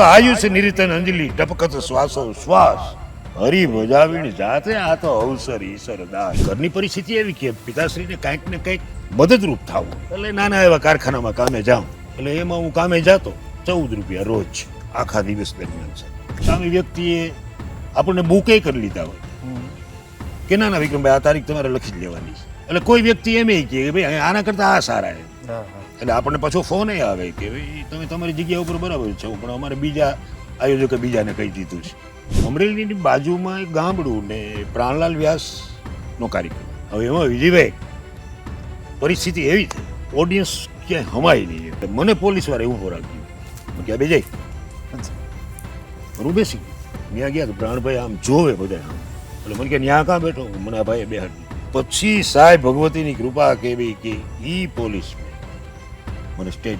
આયુષ નિરીતન અંજલિ ટપકત શ્વાસો શ્વાસ હરી ભજાવીને જાતે આ તો અવસર ઈશ્વર દાસ. ઘરની પરિસ્થિતિ એવી કે પિતાશ્રીને કંઈક ને કંઈક મદદરૂપ થવું, એટલે નાના એવા કારખાનામાં કામે જાઉં, એટલે એમાં હું કામે જાતો 14 રૂપિયા રોજ આખા દિવસ દરમિયાન છે. સામે વ્યક્તિએ આપણને બુકે કરી લીધા હોય કે ના વિક્રમભાઈ આ તારીખ તમારે લખી જ લેવાની છે, એટલે કોઈ વ્યક્તિ એમ કે ભાઈ આના કરતા આ સારા એમ, એટલે આપણને પાછો ફોન આવે કે ભાઈ તમે તમારી જગ્યા ઉપર બરાબર છો, પણ અમારે બીજા આયોજકે બીજાને કહી દીધું છે. અમરેલીની બાજુમાં એક ગામડું ને પ્રાણલાલ વ્યાસનો કાર્યક્રમ. હવે એમાં વિજયભાઈ પરિસ્થિતિ એવી છે, ઓડિયન્સ ક્યાંય હમાય નહીં, મને પોલીસ વાળા એવું રાખ્યું કે બે જાય હું બેસી ત્યાં ગયા તો પ્રાણભાઈ આમ જોવે બધા આમ, એટલે મને કે ત્યાં કાં બેઠો, મને આ ભાઈ બેહાડી. પછી સાહેબ ભગવતીની કૃપા કે ભાઈ કે ઈ પોલીસ મને સ્ટેજ